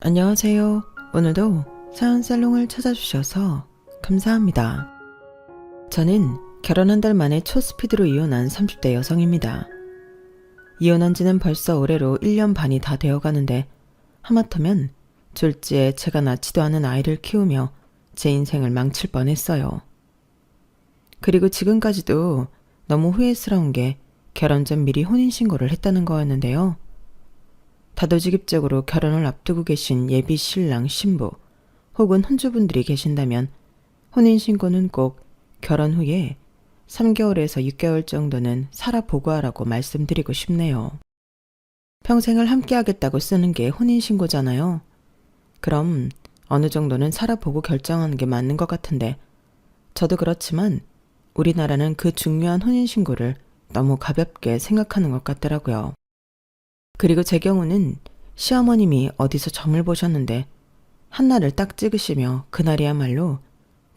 안녕하세요. 오늘도 사연살롱을 찾아주셔서 감사합니다. 저는 결혼 한 달 만에 초스피드로 이혼한 30대 여성입니다. 이혼한 지는 벌써 올해로 1년 반이 다 되어가는데 하마터면 졸지에 제가 낳지도 않은 아이를 키우며 제 인생을 망칠 뻔했어요. 그리고 지금까지도 너무 후회스러운 게 결혼 전 미리 혼인신고를 했다는 거였는데요. 다도직입적으로 결혼을 앞두고 계신 예비 신랑 신부 혹은 혼주분들이 계신다면 혼인신고는 꼭 결혼 후에 3개월에서 6개월 정도는 살아보고 하라고 말씀드리고 싶네요. 평생을 함께 하겠다고 쓰는 게 혼인신고잖아요. 그럼 어느 정도는 살아보고 결정하는 게 맞는 것 같은데 저도 그렇지만 우리나라는 그 중요한 혼인신고를 너무 가볍게 생각하는 것 같더라고요. 그리고 제 경우는 시어머님이 어디서 점을 보셨는데 한날을 딱 찍으시며 그날이야말로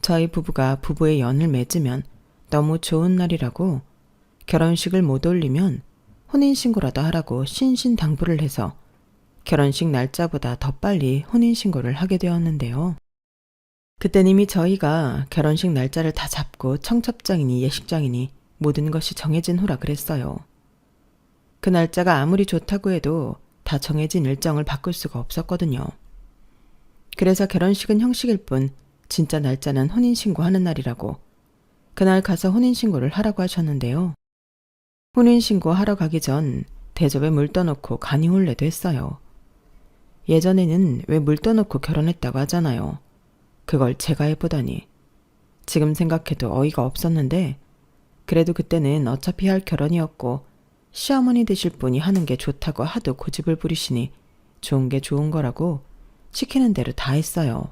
저희 부부가 부부의 연을 맺으면 너무 좋은 날이라고 결혼식을 못 올리면 혼인신고라도 하라고 신신당부를 해서 결혼식 날짜보다 더 빨리 혼인신고를 하게 되었는데요. 그땐 이미 저희가 결혼식 날짜를 다 잡고 청첩장이니 예식장이니 모든 것이 정해진 후라 그랬어요. 그 날짜가 아무리 좋다고 해도 다 정해진 일정을 바꿀 수가 없었거든요. 그래서 결혼식은 형식일 뿐 진짜 날짜는 혼인신고하는 날이라고 그날 가서 혼인신고를 하라고 하셨는데요. 혼인신고 하러 가기 전 대접에 물 떠놓고 간이혼례도 했어요. 예전에는 왜 물 떠놓고 결혼했다고 하잖아요. 그걸 제가 해보다니. 지금 생각해도 어이가 없었는데 그래도 그때는 어차피 할 결혼이었고 시어머니 되실 분이 하는 게 좋다고 하도 고집을 부리시니 좋은 게 좋은 거라고 시키는 대로 다 했어요.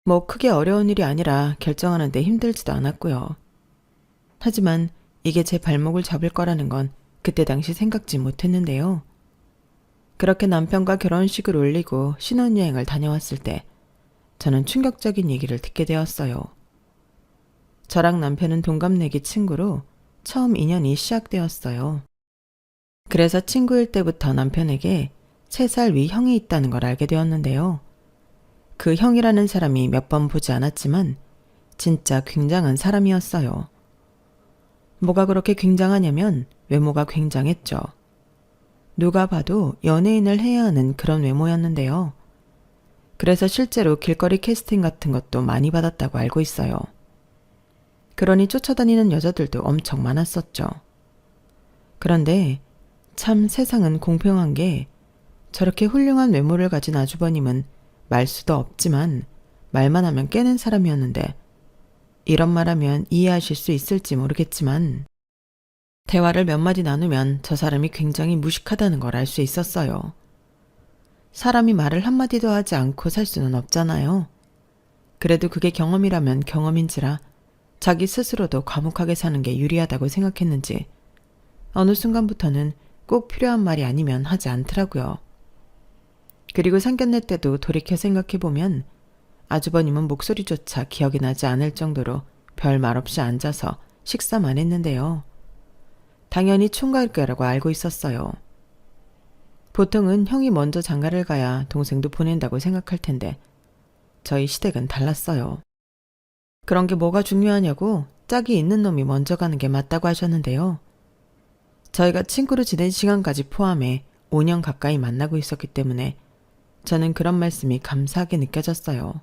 뭐 크게 어려운 일이 아니라 결정하는데 힘들지도 않았고요. 하지만 이게 제 발목을 잡을 거라는 건 그때 당시 생각지 못했는데요. 그렇게 남편과 결혼식을 올리고 신혼여행을 다녀왔을 때 저는 충격적인 얘기를 듣게 되었어요. 저랑 남편은 동갑내기 친구로 처음 인연이 시작되었어요. 그래서 친구일 때부터 남편에게 3살 위 형이 있다는 걸 알게 되었는데요. 그 형이라는 사람이 몇 번 보지 않았지만 진짜 굉장한 사람이었어요. 뭐가 그렇게 굉장하냐면 외모가 굉장했죠. 누가 봐도 연예인을 해야 하는 그런 외모였는데요. 그래서 실제로 길거리 캐스팅 같은 것도 많이 받았다고 알고 있어요. 그러니 쫓아다니는 여자들도 엄청 많았었죠. 그런데 참 세상은 공평한 게 저렇게 훌륭한 외모를 가진 아주버님은 말수도 없지만 말만 하면 깨는 사람이었는데 이런 말하면 이해하실 수 있을지 모르겠지만 대화를 몇 마디 나누면 저 사람이 굉장히 무식하다는 걸 알 수 있었어요. 사람이 말을 한마디도 하지 않고 살 수는 없잖아요. 그래도 그게 경험이라면 경험인지라 자기 스스로도 과묵하게 사는 게 유리하다고 생각했는지 어느 순간부터는 꼭 필요한 말이 아니면 하지 않더라고요. 그리고 상견례 때도 돌이켜 생각해보면 아주버님은 목소리조차 기억이 나지 않을 정도로 별 말 없이 앉아서 식사만 했는데요. 당연히 총각일 거라고 알고 있었어요. 보통은 형이 먼저 장가를 가야 동생도 보낸다고 생각할 텐데 저희 시댁은 달랐어요. 그런 게 뭐가 중요하냐고 짝이 있는 놈이 먼저 가는 게 맞다고 하셨는데요. 저희가 친구로 지낸 시간까지 포함해 5년 가까이 만나고 있었기 때문에 저는 그런 말씀이 감사하게 느껴졌어요.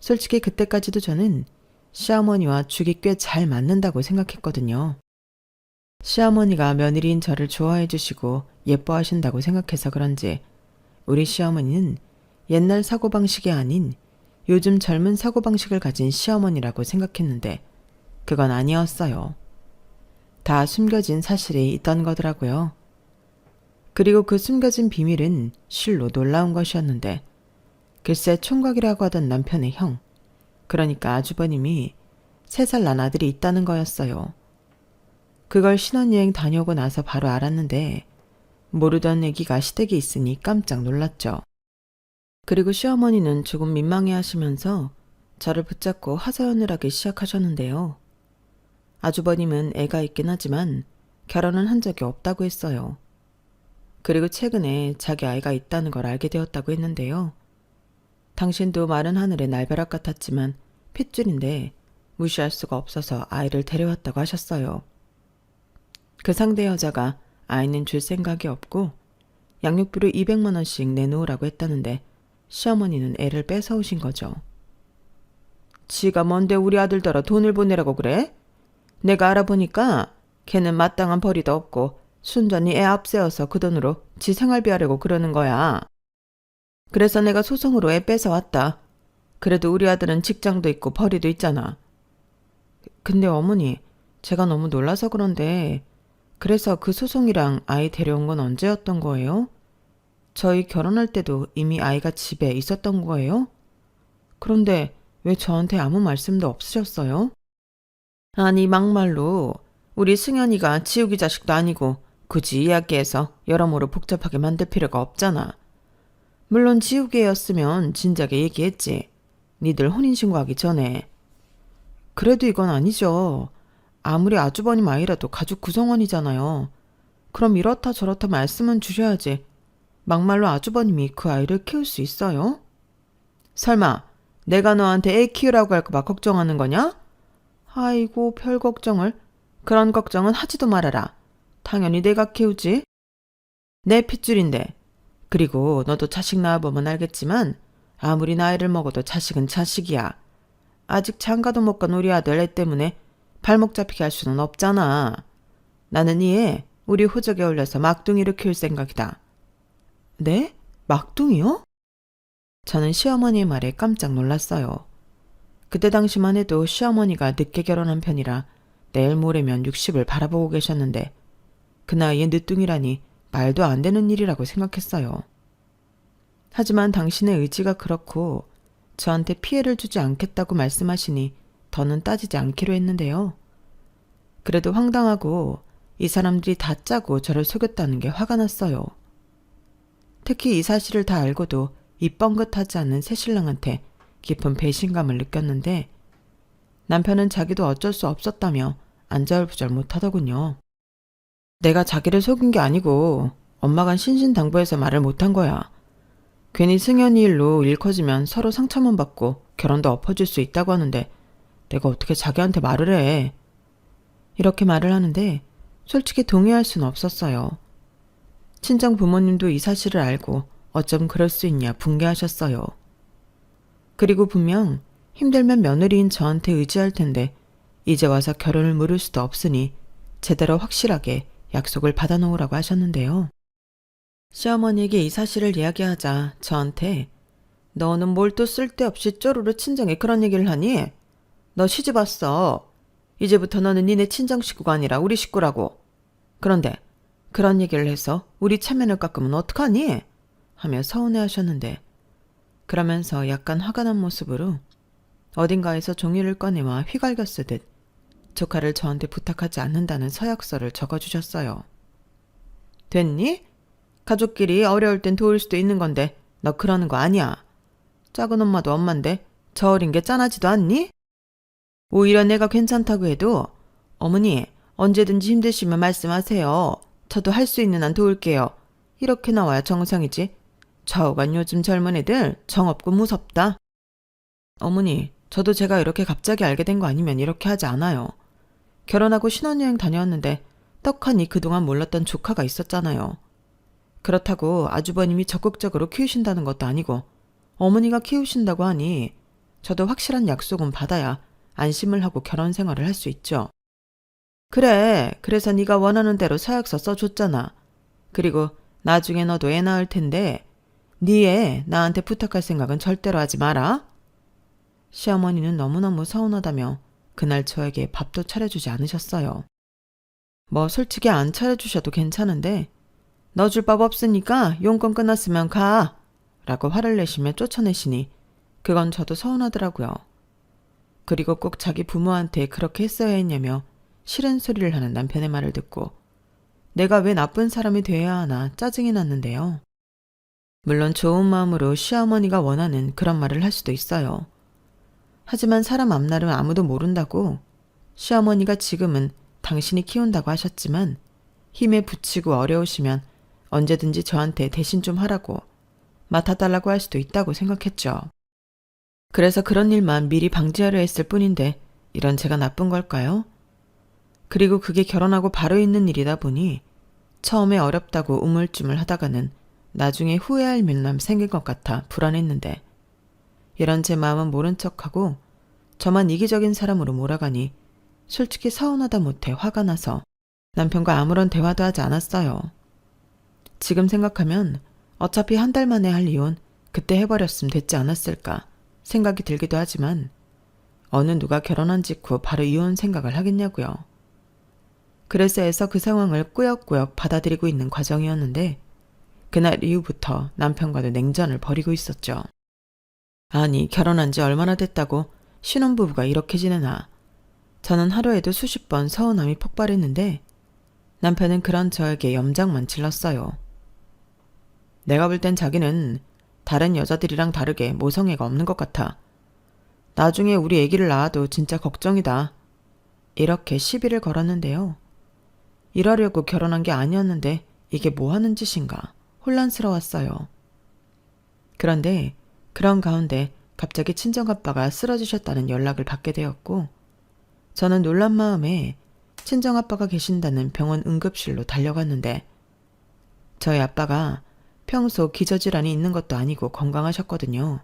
솔직히 그때까지도 저는 시어머니와 죽이 꽤 잘 맞는다고 생각했거든요. 시어머니가 며느리인 저를 좋아해 주시고 예뻐하신다고 생각해서 그런지 우리 시어머니는 옛날 사고방식이 아닌 요즘 젊은 사고방식을 가진 시어머니라고 생각했는데 그건 아니었어요. 다 숨겨진 사실이 있던 거더라고요. 그리고 그 숨겨진 비밀은 실로 놀라운 것이었는데 글쎄 총각이라고 하던 남편의 형, 그러니까 아주버님이 3살 난 아들이 있다는 거였어요. 그걸 신혼여행 다녀오고 나서 바로 알았는데 모르던 애기가 시댁에 있으니 깜짝 놀랐죠. 그리고 시어머니는 조금 민망해 하시면서 저를 붙잡고 하소연을 하기 시작하셨는데요. 아주버님은 애가 있긴 하지만 결혼은 한 적이 없다고 했어요. 그리고 최근에 자기 아이가 있다는 걸 알게 되었다고 했는데요. 당신도 마른 하늘의 날벼락 같았지만 핏줄인데 무시할 수가 없어서 아이를 데려왔다고 하셨어요. 그 상대 여자가 아이는 줄 생각이 없고 양육비로 200만 원씩 내놓으라고 했다는데 시어머니는 애를 뺏어오신 거죠. 지가 뭔데 우리 아들더러 돈을 보내라고 그래? 내가 알아보니까 걔는 마땅한 벌이도 없고 순전히 애 앞세워서 그 돈으로 지 생활비 하려고 그러는 거야. 그래서 내가 소송으로 애 뺏어왔다. 그래도 우리 아들은 직장도 있고 벌이도 있잖아. 근데 어머니, 제가 너무 놀라서 그런데 그래서 그 소송이랑 아이 데려온 건 언제였던 거예요? 저희 결혼할 때도 이미 아이가 집에 있었던 거예요? 그런데 왜 저한테 아무 말씀도 없으셨어요? 아니 막말로 우리 승현이가 지우기 자식도 아니고 굳이 이야기해서 여러모로 복잡하게 만들 필요가 없잖아. 물론 지우개였으면 진작에 얘기했지. 니들 혼인신고하기 전에. 그래도 이건 아니죠. 아무리 아주버님 아이라도 가족 구성원이잖아요. 그럼 이렇다 저렇다 말씀은 주셔야지. 막말로 아주버님이 그 아이를 키울 수 있어요? 설마 내가 너한테 애 키우라고 할까봐 걱정하는 거냐? 아이고 별 걱정을. 그런 걱정은 하지도 말아라. 당연히 내가 키우지. 내 핏줄인데. 그리고 너도 자식 낳아보면 알겠지만 아무리 나이를 먹어도 자식은 자식이야. 아직 장가도 못 간 우리 아들 애 때문에 발목 잡히게 할 수는 없잖아. 나는 이 애 우리 호적에 올려서 막둥이를 키울 생각이다. 네? 막둥이요? 저는 시어머니의 말에 깜짝 놀랐어요. 그때 당시만 해도 시어머니가 늦게 결혼한 편이라 내일 모레면 60을 바라보고 계셨는데 그 나이에 늦둥이라니 말도 안 되는 일이라고 생각했어요. 하지만 당신의 의지가 그렇고 저한테 피해를 주지 않겠다고 말씀하시니 더는 따지지 않기로 했는데요. 그래도 황당하고 이 사람들이 다 짜고 저를 속였다는 게 화가 났어요. 특히 이 사실을 다 알고도 입 뻥긋하지 않는 새신랑한테 깊은 배신감을 느꼈는데 남편은 자기도 어쩔 수 없었다며 안절부절 못하더군요. 내가 자기를 속인 게 아니고 엄마가 신신당부해서 말을 못한 거야. 괜히 승현이 일로 일 커지면 서로 상처만 받고 결혼도 엎어질 수 있다고 하는데 내가 어떻게 자기한테 말을 해. 이렇게 말을 하는데 솔직히 동의할 수는 없었어요. 친정 부모님도 이 사실을 알고 어쩜 그럴 수 있냐 붕괴하셨어요. 그리고 분명 힘들면 며느리인 저한테 의지할 텐데 이제 와서 결혼을 물을 수도 없으니 제대로 확실하게 약속을 받아놓으라고 하셨는데요. 시어머니에게 이 사실을 이야기하자 저한테 너는 뭘 또 쓸데없이 쪼르르 친정에 그런 얘기를 하니? 너 시집 왔어. 이제부터 너는 니네 친정 식구가 아니라 우리 식구라고. 그런데 그런 얘기를 해서 우리 체면을 깎으면 어떡하니? 하며 서운해하셨는데 그러면서 약간 화가 난 모습으로 어딘가에서 종이를 꺼내와 휘갈겨 쓰듯 조카를 저한테 부탁하지 않는다는 서약서를 적어주셨어요. 됐니? 가족끼리 어려울 땐 도울 수도 있는 건데 너 그러는 거 아니야. 작은 엄마도 엄만데 저 어린 게 짠하지도 않니? 오히려 내가 괜찮다고 해도 어머니 언제든지 힘드시면 말씀하세요. 저도 할 수 있는 한 도울게요. 이렇게 나와야 정상이지. 좌우간 요즘 젊은 애들 정없고 무섭다. 어머니 저도 제가 이렇게 갑자기 알게 된 거 아니면 이렇게 하지 않아요. 결혼하고 신혼여행 다녀왔는데 떡하니 그동안 몰랐던 조카가 있었잖아요. 그렇다고 아주버님이 적극적으로 키우신다는 것도 아니고 어머니가 키우신다고 하니 저도 확실한 약속은 받아야 안심을 하고 결혼 생활을 할 수 있죠. 그래, 그래서 네가 원하는 대로 서약서 써줬잖아. 그리고 나중에 너도 애 낳을 텐데 네 애 나한테 부탁할 생각은 절대로 하지 마라. 시어머니는 너무너무 서운하다며 그날 저에게 밥도 차려주지 않으셨어요. 뭐 솔직히 안 차려주셔도 괜찮은데 너 줄 밥 없으니까 용건 끝났으면 가 라고 화를 내시며 쫓아내시니 그건 저도 서운하더라고요. 그리고 꼭 자기 부모한테 그렇게 했어야 했냐며 싫은 소리를 하는 남편의 말을 듣고 내가 왜 나쁜 사람이 돼야 하나 짜증이 났는데요. 물론 좋은 마음으로 시어머니가 원하는 그런 말을 할 수도 있어요. 하지만 사람 앞날은 아무도 모른다고 시어머니가 지금은 당신이 키운다고 하셨지만 힘에 부치고 어려우시면 언제든지 저한테 대신 좀 하라고 맡아달라고 할 수도 있다고 생각했죠. 그래서 그런 일만 미리 방지하려 했을 뿐인데 이런 제가 나쁜 걸까요? 그리고 그게 결혼하고 바로 있는 일이다 보니 처음에 어렵다고 우물쭈물 하다가는 나중에 후회할 밀람 생길 것 같아 불안했는데 이런 제 마음은 모른 척하고 저만 이기적인 사람으로 몰아가니 솔직히 서운하다 못해 화가 나서 남편과 아무런 대화도 하지 않았어요. 지금 생각하면 어차피 한 달 만에 할 이혼 그때 해버렸으면 됐지 않았을까 생각이 들기도 하지만 어느 누가 결혼한 직후 바로 이혼 생각을 하겠냐고요. 그래서 애써 그 상황을 꾸역꾸역 받아들이고 있는 과정이었는데 그날 이후부터 남편과도 냉전을 벌이고 있었죠. 아니 결혼한 지 얼마나 됐다고 신혼부부가 이렇게 지내나. 저는 하루에도 수십 번 서운함이 폭발했는데 남편은 그런 저에게 염장만 질렀어요. 내가 볼 땐 자기는 다른 여자들이랑 다르게 모성애가 없는 것 같아. 나중에 우리 아기를 낳아도 진짜 걱정이다. 이렇게 시비를 걸었는데요. 이러려고 결혼한 게 아니었는데 이게 뭐 하는 짓인가 혼란스러웠어요. 그런데 그런 가운데 갑자기 친정아빠가 쓰러지셨다는 연락을 받게 되었고 저는 놀란 마음에 친정아빠가 계신다는 병원 응급실로 달려갔는데 저희 아빠가 평소 기저질환이 있는 것도 아니고 건강하셨거든요.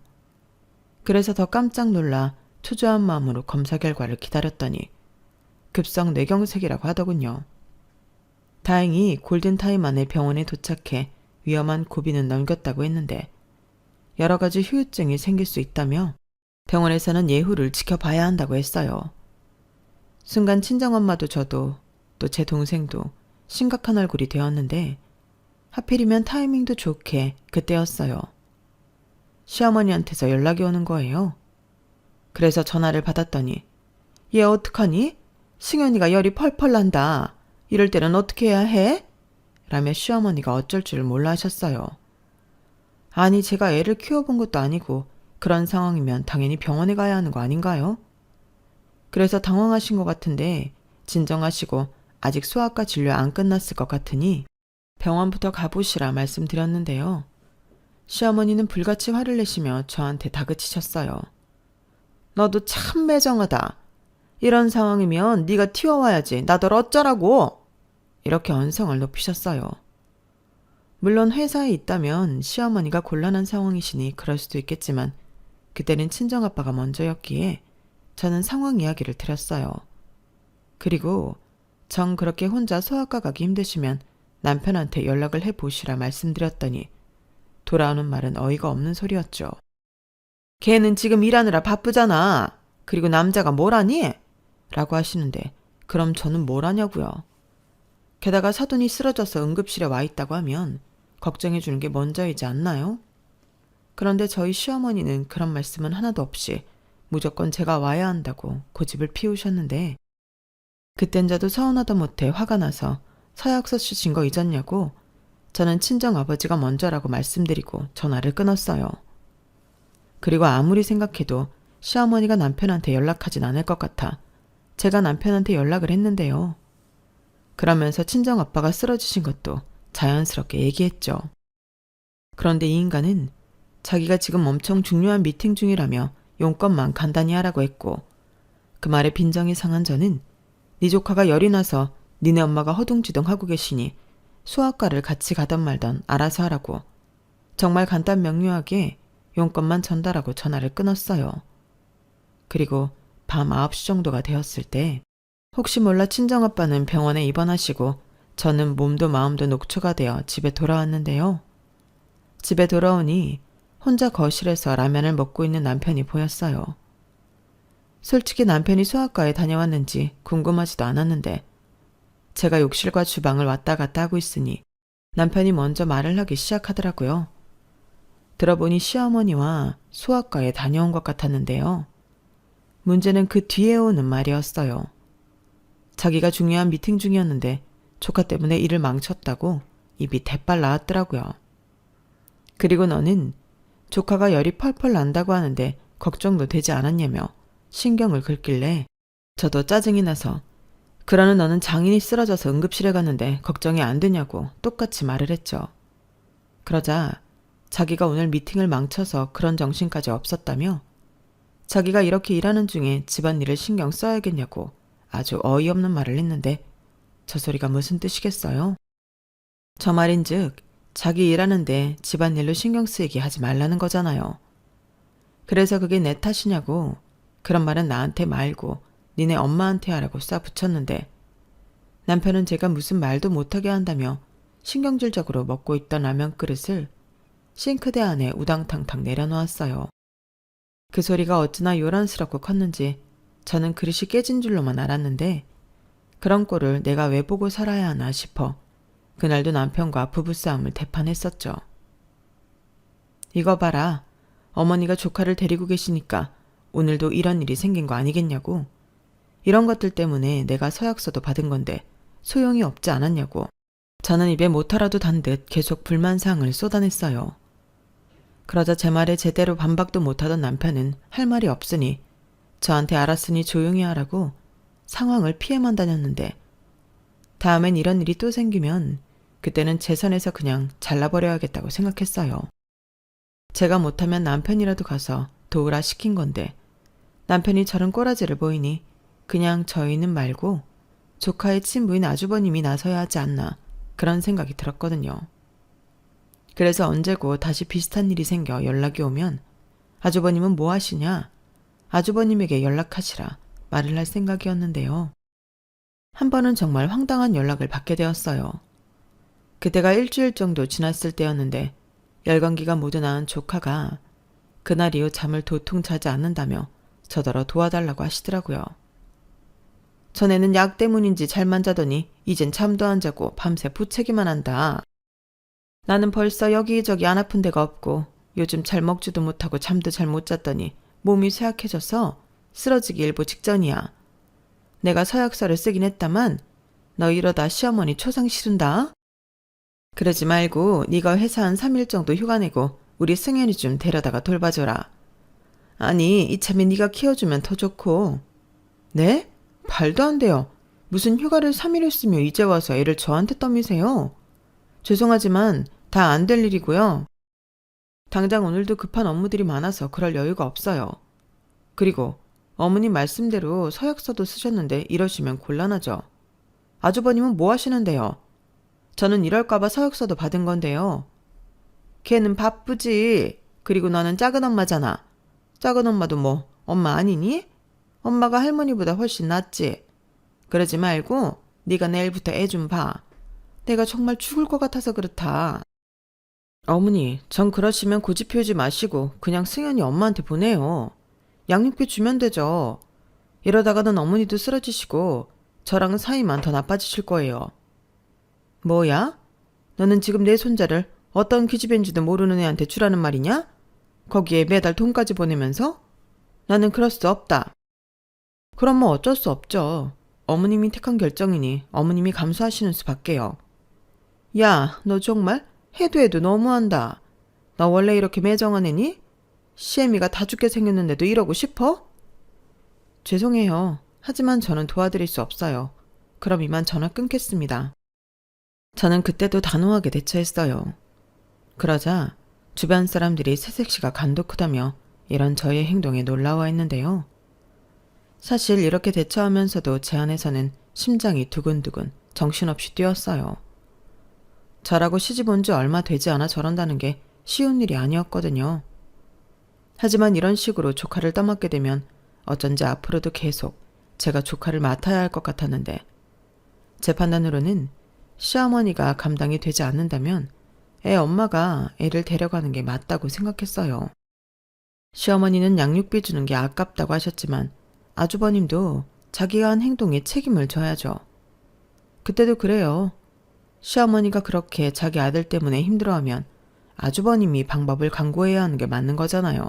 그래서 더 깜짝 놀라 초조한 마음으로 검사 결과를 기다렸더니 급성 뇌경색이라고 하더군요. 다행히 골든타임 안에 병원에 도착해 위험한 고비는 넘겼다고 했는데 여러 가지 후유증이 생길 수 있다며 병원에서는 예후를 지켜봐야 한다고 했어요. 순간 친정엄마도 저도 또 제 동생도 심각한 얼굴이 되었는데 하필이면 타이밍도 좋게 그때였어요. 시어머니한테서 연락이 오는 거예요. 그래서 전화를 받았더니 얘 어떡하니? 승현이가 열이 펄펄 난다. 이럴 때는 어떻게 해야 해? 라며 시어머니가 어쩔 줄 몰라 하셨어요. 아니 제가 애를 키워본 것도 아니고 그런 상황이면 당연히 병원에 가야 하는 거 아닌가요? 그래서 당황하신 것 같은데 진정하시고 아직 소아과 진료 안 끝났을 것 같으니 병원부터 가보시라 말씀드렸는데요. 시어머니는 불같이 화를 내시며 저한테 다그치셨어요. 너도 참 매정하다. 이런 상황이면 네가 튀어와야지. 나덜 어쩌라고. 이렇게 언성을 높이셨어요. 물론 회사에 있다면 시어머니가 곤란한 상황이시니 그럴 수도 있겠지만 그때는 친정아빠가 먼저였기에 저는 상황 이야기를 드렸어요. 그리고 정 그렇게 혼자 소아과 가기 힘드시면 남편한테 연락을 해보시라 말씀드렸더니 돌아오는 말은 어이가 없는 소리였죠. 걔는 지금 일하느라 바쁘잖아. 그리고 남자가 뭘 하니? 라고 하시는데 그럼 저는 뭘 하냐고요. 게다가 사돈이 쓰러져서 응급실에 와 있다고 하면 걱정해 주는 게 먼저이지 않나요? 그런데 저희 시어머니는 그런 말씀은 하나도 없이 무조건 제가 와야 한다고 고집을 피우셨는데 그땐 저도 서운하다 못해 화가 나서 서약서 쓰신 거 잊었냐고 저는 친정아버지가 먼저라고 말씀드리고 전화를 끊었어요. 그리고 아무리 생각해도 시어머니가 남편한테 연락하진 않을 것 같아 제가 남편한테 연락을 했는데요. 그러면서 친정아빠가 쓰러지신 것도 자연스럽게 얘기했죠. 그런데 이 인간은 자기가 지금 엄청 중요한 미팅 중이라며 용건만 간단히 하라고 했고 그 말에 빈정이 상한 저는 네 조카가 열이 나서 니네 엄마가 허둥지둥 하고 계시니 소아과를 같이 가던 말던 알아서 하라고 정말 간단 명료하게 용건만 전달하고 전화를 끊었어요. 그리고 밤 9시 정도가 되었을 때 혹시 몰라 친정아빠는 병원에 입원하시고 저는 몸도 마음도 녹초가 되어 집에 돌아왔는데요. 집에 돌아오니 혼자 거실에서 라면을 먹고 있는 남편이 보였어요. 솔직히 남편이 소아과에 다녀왔는지 궁금하지도 않았는데 제가 욕실과 주방을 왔다 갔다 하고 있으니 남편이 먼저 말을 하기 시작하더라고요. 들어보니 시어머니와 소아과에 다녀온 것 같았는데요. 문제는 그 뒤에 오는 말이었어요. 자기가 중요한 미팅 중이었는데 조카 때문에 일을 망쳤다고 입이 대빨 나왔더라고요. 그리고 너는 조카가 열이 펄펄 난다고 하는데 걱정도 되지 않았냐며 신경을 긁길래 저도 짜증이 나서 그러는 너는 장인이 쓰러져서 응급실에 갔는데 걱정이 안 되냐고 똑같이 말을 했죠. 그러자 자기가 오늘 미팅을 망쳐서 그런 정신까지 없었다며 자기가 이렇게 일하는 중에 집안일을 신경 써야겠냐고 아주 어이없는 말을 했는데 저 소리가 무슨 뜻이겠어요? 저 말인즉 자기 일하는데 집안일로 신경 쓰이게 하지 말라는 거잖아요. 그래서 그게 내 탓이냐고 그런 말은 나한테 말고 니네 엄마한테 하라고 쏴 붙였는데 남편은 제가 무슨 말도 못하게 한다며 신경질적으로 먹고 있던 라면 그릇을 싱크대 안에 우당탕탕 내려놓았어요. 그 소리가 어찌나 요란스럽고 컸는지 저는 그릇이 깨진 줄로만 알았는데 그런 꼴을 내가 왜 보고 살아야 하나 싶어 그날도 남편과 부부싸움을 대판했었죠. 이거 봐라. 어머니가 조카를 데리고 계시니까 오늘도 이런 일이 생긴 거 아니겠냐고. 이런 것들 때문에 내가 서약서도 받은 건데 소용이 없지 않았냐고. 저는 입에 모터라도 단 듯 계속 불만사항을 쏟아냈어요. 그러자 제 말에 제대로 반박도 못하던 남편은 할 말이 없으니 저한테 알았으니 조용히 하라고 상황을 피해만 다녔는데 다음엔 이런 일이 또 생기면 그때는 제 선에서 그냥 잘라버려야겠다고 생각했어요. 제가 못하면 남편이라도 가서 도우라 시킨 건데 남편이 저런 꼬라지를 보이니 그냥 저희는 말고 조카의 친부인 아주버님이 나서야 하지 않나 그런 생각이 들었거든요. 그래서 언제고 다시 비슷한 일이 생겨 연락이 오면 아주버님은 뭐 하시냐? 아주버님에게 연락하시라 말을 할 생각이었는데요. 한 번은 정말 황당한 연락을 받게 되었어요. 그때가 일주일 정도 지났을 때였는데 열감기가 모두 나은 조카가 그날 이후 잠을 도통 자지 않는다며 저더러 도와달라고 하시더라고요. 전에는 약 때문인지 잘만 자더니 이젠 잠도 안 자고 밤새 부채기만 한다. 나는 벌써 여기저기 안 아픈 데가 없고 요즘 잘 먹지도 못하고 잠도 잘 못 잤더니 몸이 쇠약해져서 쓰러지기 일보 직전이야. 내가 서약서를 쓰긴 했다만 너 이러다 시어머니 초상 치른다. 그러지 말고 네가 회사 한 3일 정도 휴가 내고 우리 승현이 좀 데려다가 돌봐줘라. 아니 이참에 네가 키워주면 더 좋고. 네? 말도 안 돼요. 무슨 휴가를 3일 했으며 이제 와서 애를 저한테 떠미세요. 죄송하지만 다 안 될 일이고요. 당장 오늘도 급한 업무들이 많아서 그럴 여유가 없어요. 그리고 어머님 말씀대로 서약서도 쓰셨는데 이러시면 곤란하죠. 아주버님은 뭐 하시는데요? 저는 이럴까봐 서약서도 받은 건데요. 걔는 바쁘지. 그리고 너는 작은 엄마잖아. 작은 엄마도 뭐 엄마 아니니? 엄마가 할머니보다 훨씬 낫지. 그러지 말고 네가 내일부터 애 좀 봐. 내가 정말 죽을 것 같아서 그렇다. 어머니, 전 그러시면 고집 피우지 마시고 그냥 승현이 엄마한테 보내요. 양육비 주면 되죠. 이러다가는 어머니도 쓰러지시고 저랑은 사이만 더 나빠지실 거예요. 뭐야? 너는 지금 내 손자를 어떤 기집애인지도 모르는 애한테 주라는 말이냐? 거기에 매달 돈까지 보내면서? 나는 그럴 수 없다. 그럼 뭐 어쩔 수 없죠. 어머님이 택한 결정이니 어머님이 감수하시는 수밖에요. 야, 너 정말 해도 너무한다. 너 원래 이렇게 매정한 애니? 시애미가 다 죽게 생겼는데도 이러고 싶어? 죄송해요. 하지만 저는 도와드릴 수 없어요. 그럼 이만 전화 끊겠습니다. 저는 그때도 단호하게 대처했어요. 그러자 주변 사람들이 새색시가 간도 크다며 이런 저의 행동에 놀라워했는데요. 사실 이렇게 대처하면서도 제 안에서는 심장이 두근두근 정신없이 뛰었어요. 저라고 시집 온 지 얼마 되지 않아 저런다는 게 쉬운 일이 아니었거든요. 하지만 이런 식으로 조카를 떠맡게 되면 어쩐지 앞으로도 계속 제가 조카를 맡아야 할 것 같았는데 제 판단으로는 시어머니가 감당이 되지 않는다면 애 엄마가 애를 데려가는 게 맞다고 생각했어요. 시어머니는 양육비 주는 게 아깝다고 하셨지만 아주버님도 자기가 한 행동에 책임을 져야죠. 그때도 그래요. 시어머니가 그렇게 자기 아들 때문에 힘들어하면 아주버님이 방법을 강구해야 하는 게 맞는 거잖아요.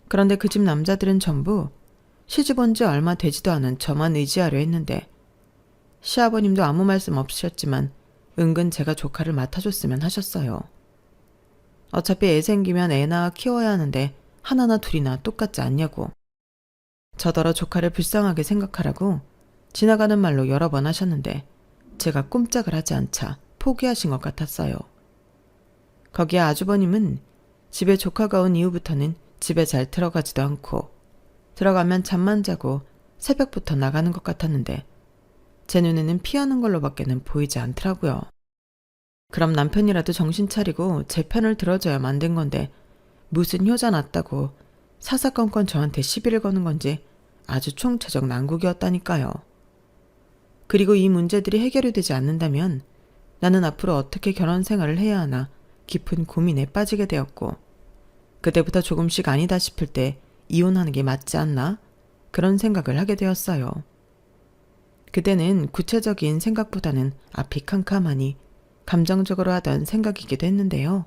그런데 그 집 남자들은 전부 시집 온 지 얼마 되지도 않은 저만 의지하려 했는데 시아버님도 아무 말씀 없으셨지만 은근 제가 조카를 맡아줬으면 하셨어요. 어차피 애 생기면 애 낳아 키워야 하는데 하나나 둘이나 똑같지 않냐고. 저더러 조카를 불쌍하게 생각하라고 지나가는 말로 여러 번 하셨는데 제가 꼼짝을 하지 않자 포기하신 것 같았어요. 거기에 아주버님은 집에 조카가 온 이후부터는 집에 잘 들어가지도 않고 들어가면 잠만 자고 새벽부터 나가는 것 같았는데 제 눈에는 피하는 걸로밖에는 보이지 않더라고요. 그럼 남편이라도 정신 차리고 제 편을 들어줘야 만든 건데 무슨 효자 났다고 사사건건 저한테 시비를 거는 건지 아주 총체적 난국이었다니까요. 그리고 이 문제들이 해결이 되지 않는다면 나는 앞으로 어떻게 결혼 생활을 해야 하나 깊은 고민에 빠지게 되었고 그때부터 조금씩 아니다 싶을 때 이혼하는 게 맞지 않나? 그런 생각을 하게 되었어요. 그때는 구체적인 생각보다는 앞이 캄캄하니 감정적으로 하던 생각이기도 했는데요.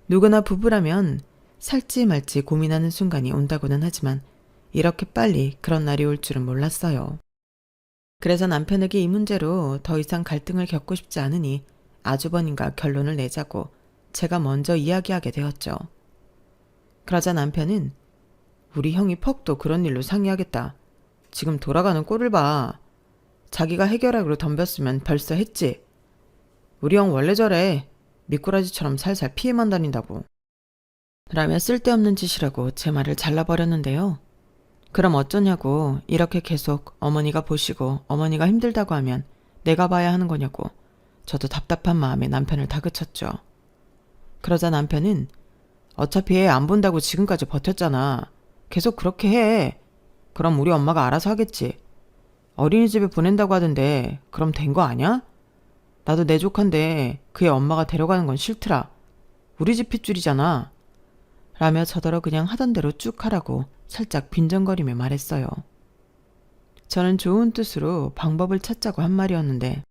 누구나 부부라면 살지 말지 고민하는 순간이 온다고는 하지만 이렇게 빨리 그런 날이 올 줄은 몰랐어요. 그래서 남편에게 이 문제로 더 이상 갈등을 겪고 싶지 않으니 아주버님과 결론을 내자고 제가 먼저 이야기하게 되었죠. 그러자 남편은 우리 형이 퍽도 그런 일로 상의하겠다. 지금 돌아가는 꼴을 봐. 자기가 해결하기로 덤볐으면 벌써 했지. 우리 형 원래 저래. 미꾸라지처럼 살살 피해만 다닌다고. 라며 쓸데없는 짓이라고 제 말을 잘라버렸는데요. 그럼 어쩌냐고 이렇게 계속 어머니가 보시고 어머니가 힘들다고 하면 내가 봐야 하는 거냐고 저도 답답한 마음에 남편을 다그쳤죠. 그러자 남편은 어차피 애 안 본다고 지금까지 버텼잖아. 계속 그렇게 해. 그럼 우리 엄마가 알아서 하겠지. 어린이집에 보낸다고 하던데 그럼 된 거 아냐? 나도 내 조카인데 그의 엄마가 데려가는 건 싫더라. 우리 집 핏줄이잖아. 라며 저더러 그냥 하던 대로 쭉 하라고 살짝 빈정거리며 말했어요. 저는 좋은 뜻으로 방법을 찾자고 한 말이었는데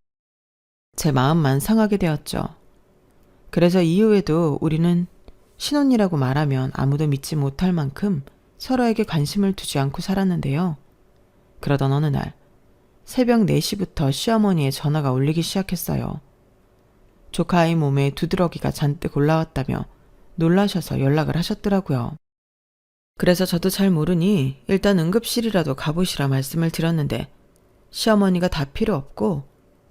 제 마음만 상하게 되었죠. 그래서 이후에도 우리는 신혼이라고 말하면 아무도 믿지 못할 만큼 서로에게 관심을 두지 않고 살았는데요. 그러던 어느 날 새벽 4시부터 시어머니의 전화가 울리기 시작했어요. 조카의 몸에 두드러기가 잔뜩 올라왔다며 놀라셔서 연락을 하셨더라고요. 그래서 저도 잘 모르니 일단 응급실이라도 가보시라 말씀을 드렸는데 시어머니가 다 필요 없고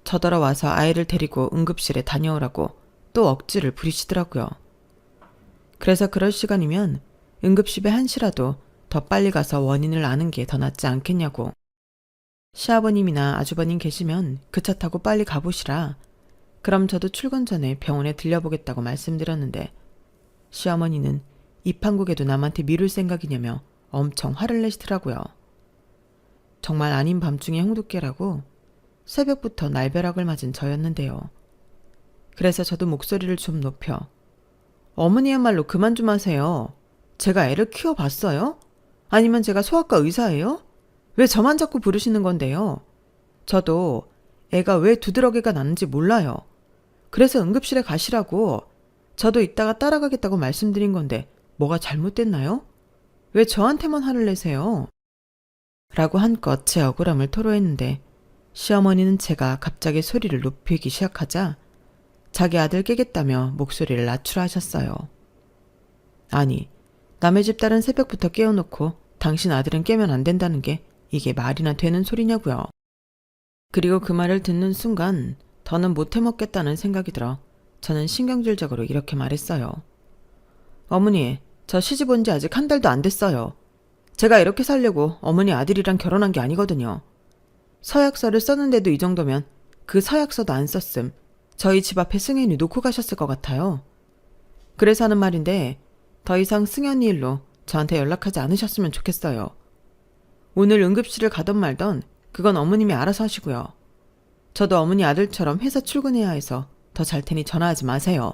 저더러 와서 아이를 데리고 응급실에 다녀오라고 또 억지를 부리시더라고요. 그래서 그럴 시간이면 응급실에 한시라도 더 빨리 가서 원인을 아는 게 더 낫지 않겠냐고. 시아버님이나 아주버님 계시면 그 차 타고 빨리 가보시라. 그럼 저도 출근 전에 병원에 들려보겠다고 말씀드렸는데 시어머니는 입한국에도 남한테 미룰 생각이냐며 엄청 화를 내시더라고요. 정말 아닌 밤중에 홍두깨라고 새벽부터 날벼락을 맞은 저였는데요. 그래서 저도 목소리를 좀 높여 어머니야말로 그만 좀 하세요. 제가 애를 키워봤어요? 아니면 제가 소아과 의사예요? 왜 저만 자꾸 부르시는 건데요? 저도 애가 왜 두드러기가 나는지 몰라요. 그래서 응급실에 가시라고 저도 이따가 따라가겠다고 말씀드린 건데 뭐가 잘못됐나요? 왜 저한테만 화를 내세요? 라고 한껏 제 억울함을 토로했는데 시어머니는 제가 갑자기 소리를 높이기 시작하자 자기 아들 깨겠다며 목소리를 낮추라 하셨어요. 아니, 남의 집 딸은 새벽부터 깨워놓고 당신 아들은 깨면 안 된다는 게 이게 말이나 되는 소리냐고요. 그리고 그 말을 듣는 순간 더는 못해먹겠다는 생각이 들어 저는 신경질적으로 이렇게 말했어요. 어머니, 저 시집 온 지 아직 한 달도 안 됐어요. 제가 이렇게 살려고 어머니 아들이랑 결혼한 게 아니거든요. 서약서를 썼는데도 이 정도면 그 서약서도 안 썼음. 저희 집 앞에 승현이 놓고 가셨을 것 같아요. 그래서 하는 말인데 더 이상 승현이 일로 저한테 연락하지 않으셨으면 좋겠어요. 오늘 응급실을 가던 말던 그건 어머님이 알아서 하시고요. 저도 어머니 아들처럼 회사 출근해야 해서 더 잘 테니 전화하지 마세요.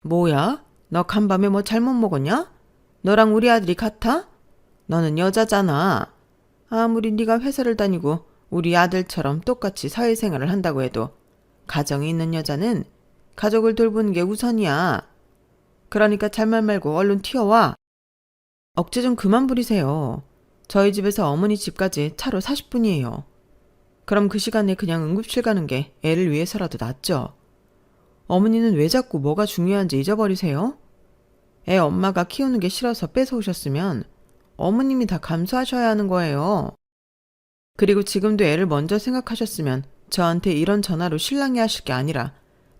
뭐야? 너 간밤에 뭐 잘못 먹었냐? 너랑 우리 아들이 같아? 너는 여자잖아. 아무리 네가 회사를 다니고 우리 아들처럼 똑같이 사회생활을 한다고 해도 가정이 있는 여자는 가족을 돌보는 게 우선이야. 그러니까 잘말 말고 얼른 튀어와. 억지 좀 그만 부리세요. 저희 집에서 어머니 집까지 차로 40분이에요. 그럼 그 시간에 그냥 응급실 가는 게 애를 위해서라도 낫죠. 어머니는 왜 자꾸 뭐가 중요한지 잊어버리세요? 애 엄마가 키우는 게 싫어서 뺏어오셨으면 어머님이 다 감수하셔야 하는 거예요. 그리고 지금도 애를 먼저 생각하셨으면 저한테 이런 전화로 실랑이 하실 게 아니라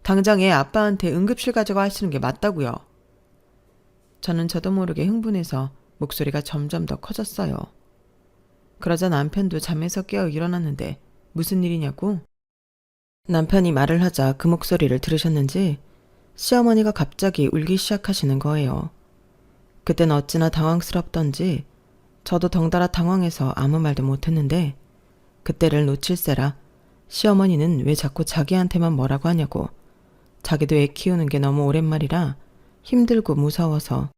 당장 애 아빠한테 응급실 가져가 하시는 게 맞다고요. 저는 저도 모르게 흥분해서 목소리가 점점 더 커졌어요. 그러자 남편도 잠에서 깨어 일어났는데 무슨 일이냐고? 남편이 말을 하자 그 목소리를 들으셨는지 시어머니가 갑자기 울기 시작하시는 거예요. 그땐 어찌나 당황스럽던지 저도 덩달아 당황해서 아무 말도 못했는데 그때를 놓칠세라 시어머니는 왜 자꾸 자기한테만 뭐라고 하냐고, 자기도 애 키우는 게 너무 오랜만이라 힘들고 무서워서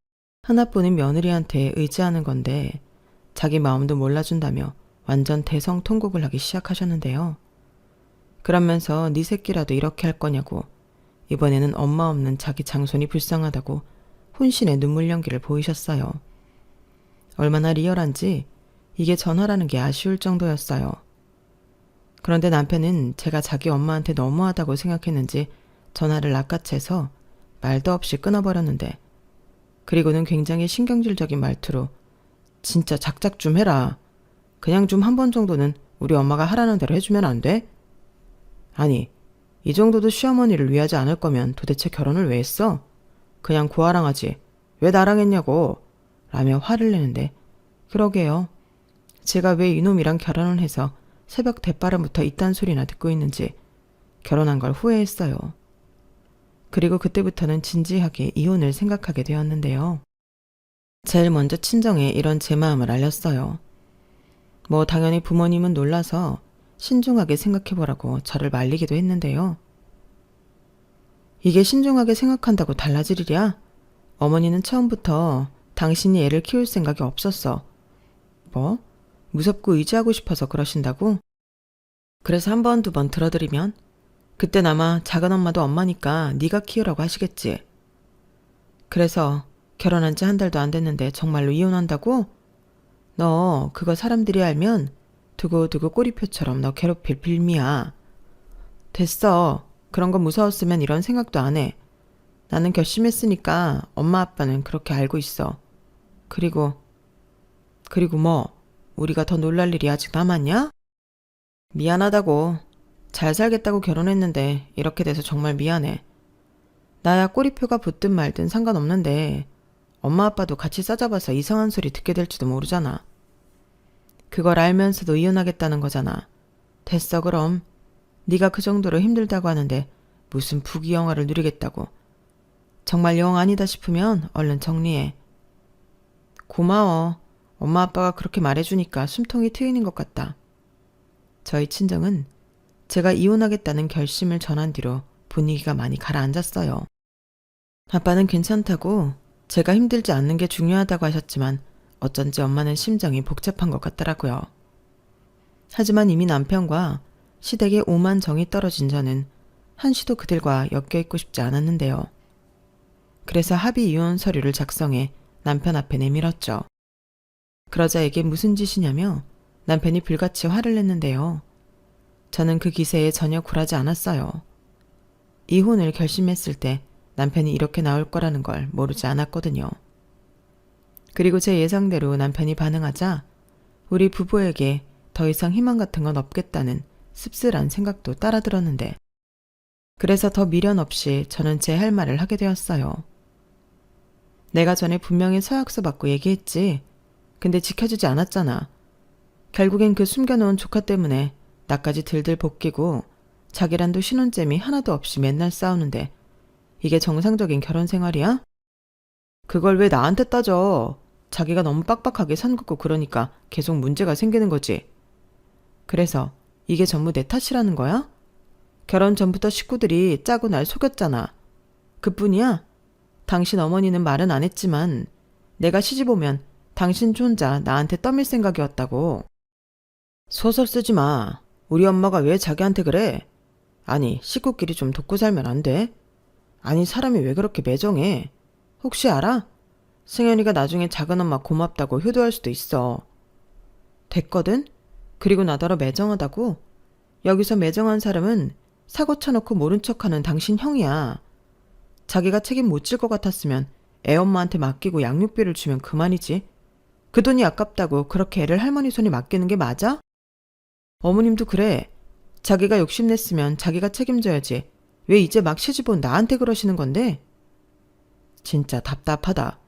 하나뿐인 며느리한테 의지하는 건데 자기 마음도 몰라준다며 완전 대성통곡을 하기 시작하셨는데요. 그러면서 네 새끼라도 이렇게 할 거냐고, 이번에는 엄마 없는 자기 장손이 불쌍하다고 혼신의 눈물 연기를 보이셨어요. 얼마나 리얼한지 이게 전화라는 게 아쉬울 정도였어요. 그런데 남편은 제가 자기 엄마한테 너무하다고 생각했는지 전화를 낚아채서 말도 없이 끊어버렸는데, 그리고는 굉장히 신경질적인 말투로 진짜 작작 좀 해라. 그냥 좀 한 번 정도는 우리 엄마가 하라는 대로 해주면 안 돼? 아니, 이 정도도 시어머니를 위하지 않을 거면 도대체 결혼을 왜 했어? 그냥 고아랑 하지. 왜 나랑 했냐고. 라며 화를 내는데, 그러게요. 제가 왜 이놈이랑 결혼을 해서 새벽 대바람부터 이딴 소리나 듣고 있는지 결혼한 걸 후회했어요. 그리고 그때부터는 진지하게 이혼을 생각하게 되었는데요. 제일 먼저 친정에 이런 제 마음을 알렸어요. 뭐 당연히 부모님은 놀라서 신중하게 생각해보라고 저를 말리기도 했는데요. 이게 신중하게 생각한다고 달라질 일이야? 어머니는 처음부터 당신이 애를 키울 생각이 없었어. 뭐? 무섭고 의지하고 싶어서 그러신다고? 그래서 한 번, 두 번 들어드리면 그땐 아마 작은 엄마도 엄마니까 네가 키우라고 하시겠지. 그래서 결혼한 지 한 달도 안 됐는데 정말로 이혼한다고? 너 그거 사람들이 알면 두고두고 꼬리표처럼 너 괴롭힐 빌미야. 됐어. 그런 거 무서웠으면 이런 생각도 안 해. 나는 결심했으니까 엄마 아빠는 그렇게 알고 있어. 그리고 뭐? 우리가 더 놀랄 일이 아직 남았냐? 미안하다고. 잘 살겠다고 결혼했는데 이렇게 돼서 정말 미안해. 나야 꼬리표가 붙든 말든 상관없는데 엄마 아빠도 같이 싸잡아서 이상한 소리 듣게 될지도 모르잖아. 그걸 알면서도 이혼하겠다는 거잖아. 됐어 그럼. 네가 그 정도로 힘들다고 하는데 무슨 부귀영화를 누리겠다고. 정말 영 아니다 싶으면 얼른 정리해. 고마워. 엄마 아빠가 그렇게 말해주니까 숨통이 트이는 것 같다. 저희 친정은 제가 이혼하겠다는 결심을 전한 뒤로 분위기가 많이 가라앉았어요. 아빠는 괜찮다고 제가 힘들지 않는 게 중요하다고 하셨지만 어쩐지 엄마는 심정이 복잡한 것 같더라고요. 하지만 이미 남편과 시댁의 오만 정이 떨어진 저는 한시도 그들과 엮여있고 싶지 않았는데요. 그래서 합의 이혼 서류를 작성해 남편 앞에 내밀었죠. 그러자 이게 무슨 짓이냐며 남편이 불같이 화를 냈는데요. 저는 그 기세에 전혀 굴하지 않았어요. 이혼을 결심했을 때 남편이 이렇게 나올 거라는 걸 모르지 않았거든요. 그리고 제 예상대로 남편이 반응하자 우리 부부에게 더 이상 희망 같은 건 없겠다는 씁쓸한 생각도 따라 들었는데, 그래서 더 미련 없이 저는 제 할 말을 하게 되었어요. 내가 전에 분명히 서약서 받고 얘기했지. 근데 지켜주지 않았잖아. 결국엔 그 숨겨놓은 조카 때문에 나까지 들들 볶이고 자기랑도 신혼잼이 하나도 없이 맨날 싸우는데 이게 정상적인 결혼 생활이야? 그걸 왜 나한테 따져. 자기가 너무 빡빡하게 선 긋고 그러니까 계속 문제가 생기는 거지. 그래서 이게 전부 내 탓이라는 거야? 결혼 전부터 식구들이 짜고 날 속였잖아. 그뿐이야? 당신 어머니는 말은 안 했지만 내가 시집 오면 당신 혼자 나한테 떠밀 생각이었다고. 소설 쓰지 마. 우리 엄마가 왜 자기한테 그래? 아니, 식구끼리 좀 돕고 살면 안 돼? 아니, 사람이 왜 그렇게 매정해? 혹시 알아? 승현이가 나중에 작은엄마 고맙다고 효도할 수도 있어. 됐거든? 그리고 나더러 매정하다고? 여기서 매정한 사람은 사고 쳐놓고 모른 척하는 당신 형이야. 자기가 책임 못 질 것 같았으면 애 엄마한테 맡기고 양육비를 주면 그만이지. 그 돈이 아깝다고 그렇게 애를 할머니 손에 맡기는 게 맞아? 어머님도 그래. 자기가 욕심냈으면 자기가 책임져야지. 왜 이제 막 시집 온 나한테 그러시는 건데? 진짜 답답하다.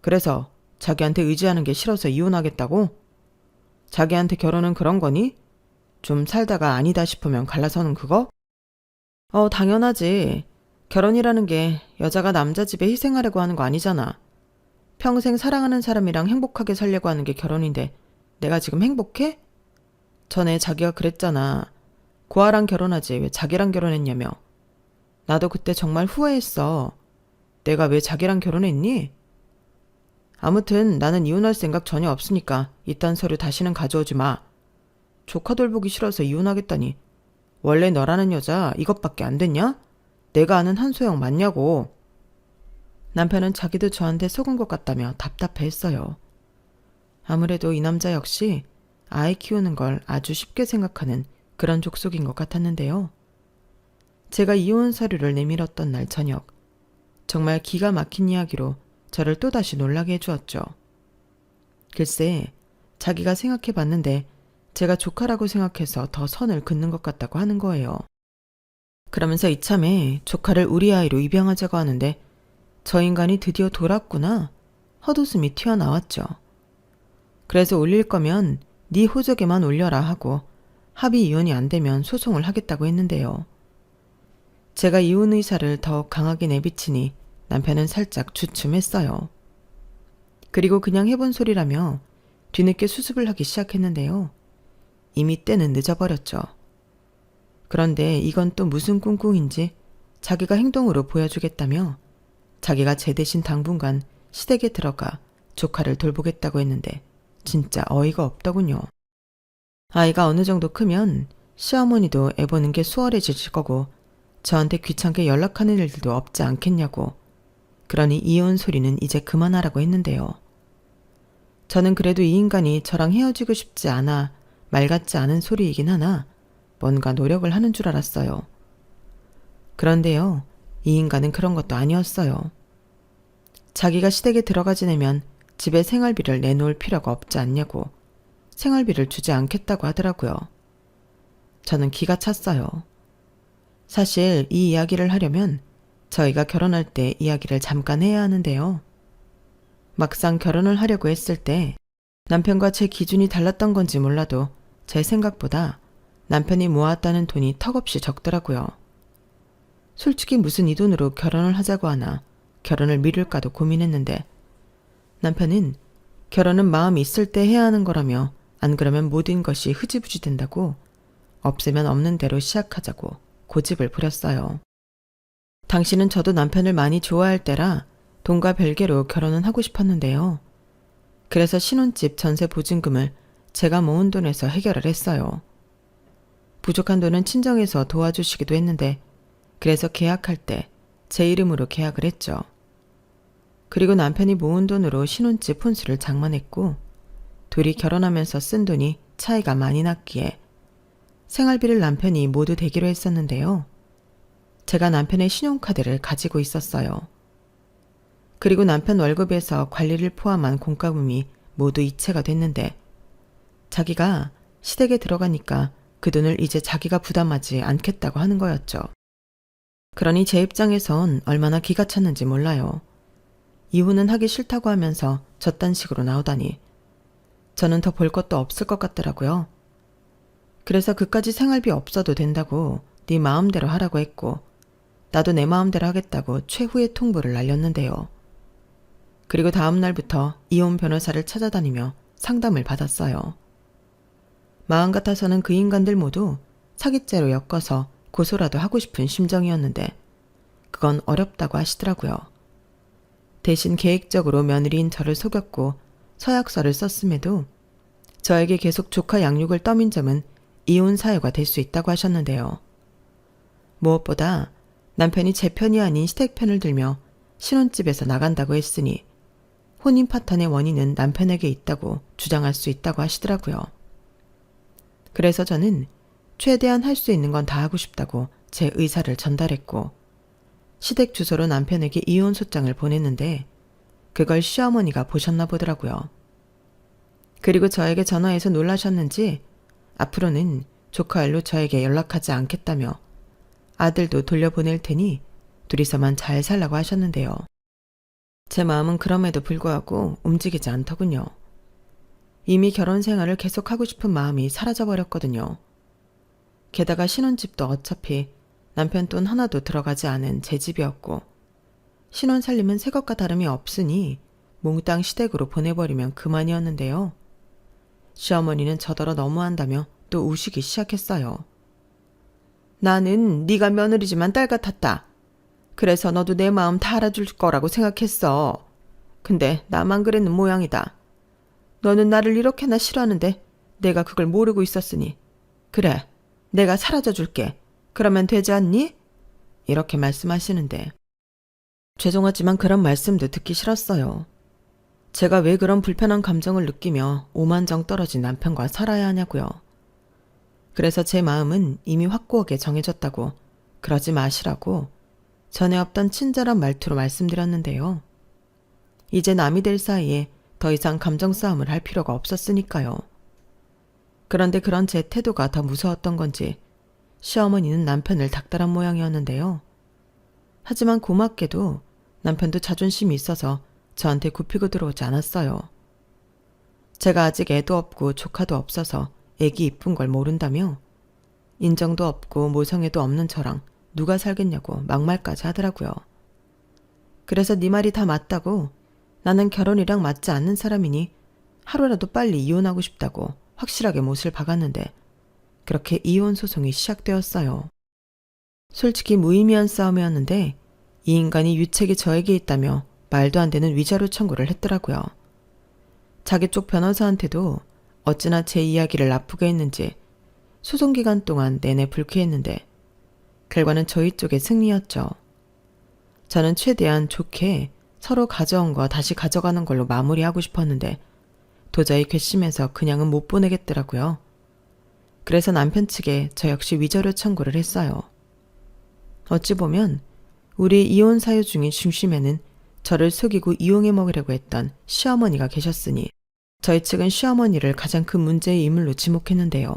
그래서 자기한테 의지하는 게 싫어서 이혼하겠다고? 자기한테 결혼은 그런 거니? 좀 살다가 아니다 싶으면 갈라서는 그거? 당연하지. 결혼이라는 게 여자가 남자 집에 희생하려고 하는 거 아니잖아. 평생 사랑하는 사람이랑 행복하게 살려고 하는 게 결혼인데 내가 지금 행복해? 전에 자기가 그랬잖아. 고아랑 결혼하지 왜 자기랑 결혼했냐며. 나도 그때 정말 후회했어. 내가 왜 자기랑 결혼했니? 아무튼 나는 이혼할 생각 전혀 없으니까 이딴 서류 다시는 가져오지 마. 조카 돌보기 싫어서 이혼하겠다니. 원래 너라는 여자 이것밖에 안 됐냐? 내가 아는 한소영 맞냐고. 남편은 자기도 저한테 속은 것 같다며 답답해했어요. 아무래도 이 남자 역시 아이 키우는 걸 아주 쉽게 생각하는 그런 족속인 것 같았는데요. 제가 이혼 서류를 내밀었던 날 저녁, 정말 기가 막힌 이야기로 저를 또다시 놀라게 해주었죠. 글쎄, 자기가 생각해봤는데 제가 조카라고 생각해서 더 선을 긋는 것 같다고 하는 거예요. 그러면서 이참에 조카를 우리 아이로 입양하자고 하는데 저 인간이 드디어 돌았구나. 헛웃음이 튀어나왔죠. 그래서 올릴 거면 네 호적에만 올려라 하고 합의 이혼이 안 되면 소송을 하겠다고 했는데요. 제가 이혼 의사를 더욱 강하게 내비치니 남편은 살짝 주춤했어요. 그리고 그냥 해본 소리라며 뒤늦게 수습을 하기 시작했는데요. 이미 때는 늦어버렸죠. 그런데 이건 또 무슨 꿍꿍인지 자기가 행동으로 보여주겠다며 자기가 제 대신 당분간 시댁에 들어가 조카를 돌보겠다고 했는데 진짜 어이가 없더군요. 아이가 어느 정도 크면 시어머니도 애 보는 게 수월해질 거고 저한테 귀찮게 연락하는 일들도 없지 않겠냐고. 그러니 이혼 소리는 이제 그만하라고 했는데요. 저는 그래도 이 인간이 저랑 헤어지고 싶지 않아 말 같지 않은 소리이긴 하나 뭔가 노력을 하는 줄 알았어요. 그런데요, 이 인간은 그런 것도 아니었어요. 자기가 시댁에 들어가 지내면 집에 생활비를 내놓을 필요가 없지 않냐고 생활비를 주지 않겠다고 하더라고요. 저는 기가 찼어요. 사실 이 이야기를 하려면 저희가 결혼할 때 이야기를 잠깐 해야 하는데요. 막상 결혼을 하려고 했을 때 남편과 제 기준이 달랐던 건지 몰라도 제 생각보다 남편이 모았다는 돈이 턱없이 적더라고요. 솔직히 무슨 이 돈으로 결혼을 하자고 하나 결혼을 미룰까도 고민했는데 남편은 결혼은 마음이 있을 때 해야 하는 거라며 안 그러면 모든 것이 흐지부지 된다고 없으면 없는 대로 시작하자고 고집을 부렸어요. 당신은 저도 남편을 많이 좋아할 때라 돈과 별개로 결혼은 하고 싶었는데요. 그래서 신혼집 전세 보증금을 제가 모은 돈에서 해결을 했어요. 부족한 돈은 친정에서 도와주시기도 했는데 그래서 계약할 때 제 이름으로 계약을 했죠. 그리고 남편이 모은 돈으로 신혼집 혼수를 장만했고 둘이 결혼하면서 쓴 돈이 차이가 많이 났기에 생활비를 남편이 모두 대기로 했었는데요. 제가 남편의 신용카드를 가지고 있었어요. 그리고 남편 월급에서 관리를 포함한 공과금이 모두 이체가 됐는데 자기가 시댁에 들어가니까 그 돈을 이제 자기가 부담하지 않겠다고 하는 거였죠. 그러니 제 입장에선 얼마나 기가 찼는지 몰라요. 이혼은 하기 싫다고 하면서 저딴 식으로 나오다니 저는 더 볼 것도 없을 것 같더라고요. 그래서 그까지 생활비 없어도 된다고 네 마음대로 하라고 했고 나도 내 마음대로 하겠다고 최후의 통보를 날렸는데요. 그리고 다음 날부터 이혼 변호사를 찾아다니며 상담을 받았어요. 마음 같아서는 그 인간들 모두 사기죄로 엮어서 고소라도 하고 싶은 심정이었는데 그건 어렵다고 하시더라고요. 대신 계획적으로 며느리인 저를 속였고 서약서를 썼음에도 저에게 계속 조카 양육을 떠민 점은 이혼 사유가 될 수 있다고 하셨는데요. 무엇보다 남편이 제 편이 아닌 시댁 편을 들며 신혼집에서 나간다고 했으니 혼인 파탄의 원인은 남편에게 있다고 주장할 수 있다고 하시더라고요. 그래서 저는 최대한 할 수 있는 건 다 하고 싶다고 제 의사를 전달했고 시댁 주소로 남편에게 이혼 소장을 보냈는데 그걸 시어머니가 보셨나 보더라고요. 그리고 저에게 전화해서 놀라셨는지 앞으로는 조카 일로 저에게 연락하지 않겠다며 아들도 돌려보낼 테니 둘이서만 잘 살라고 하셨는데요. 제 마음은 그럼에도 불구하고 움직이지 않더군요. 이미 결혼 생활을 계속하고 싶은 마음이 사라져버렸거든요. 게다가 신혼집도 어차피 남편 돈 하나도 들어가지 않은 제 집이었고 신혼 살림은 새 것과 다름이 없으니 몽땅 시댁으로 보내버리면 그만이었는데요. 시어머니는 저더러 너무한다며 또 우시기 시작했어요. 나는 네가 며느리지만 딸 같았다. 그래서 너도 내 마음 다 알아줄 거라고 생각했어. 근데 나만 그랬는 모양이다. 너는 나를 이렇게나 싫어하는데 내가 그걸 모르고 있었으니 그래, 내가 사라져 줄게. 그러면 되지 않니? 이렇게 말씀하시는데 죄송하지만 그런 말씀도 듣기 싫었어요. 제가 왜 그런 불편한 감정을 느끼며 오만정 떨어진 남편과 살아야 하냐고요. 그래서 제 마음은 이미 확고하게 정해졌다고 그러지 마시라고 전에 없던 친절한 말투로 말씀드렸는데요. 이제 남이 될 사이에 더 이상 감정 싸움을 할 필요가 없었으니까요. 그런데 그런 제 태도가 더 무서웠던 건지 시어머니는 남편을 닥달한 모양이었는데요. 하지만 고맙게도 남편도 자존심이 있어서 저한테 굽히고 들어오지 않았어요. 제가 아직 애도 없고 조카도 없어서 애기 이쁜 걸 모른다며 인정도 없고 모성애도 없는 저랑 누가 살겠냐고 막말까지 하더라고요. 그래서 네 말이 다 맞다고 나는 결혼이랑 맞지 않는 사람이니 하루라도 빨리 이혼하고 싶다고 확실하게 못을 박았는데 그렇게 이혼 소송이 시작되었어요. 솔직히 무의미한 싸움이었는데 이 인간이 유책이 저에게 있다며 말도 안 되는 위자료 청구를 했더라고요. 자기 쪽 변호사한테도 어찌나 제 이야기를 나쁘게 했는지 소송 기간 동안 내내 불쾌했는데 결과는 저희 쪽의 승리였죠. 저는 최대한 좋게 서로 가져온 거 다시 가져가는 걸로 마무리하고 싶었는데 도저히 괘씸해서 그냥은 못 보내겠더라고요. 그래서 남편 측에 저 역시 위자료 청구를 했어요. 어찌 보면 우리 이혼 사유 중인 중심에는 저를 속이고 이용해 먹으려고 했던 시어머니가 계셨으니 저희 측은 시어머니를 가장 큰 문제의 인물로 지목했는데요.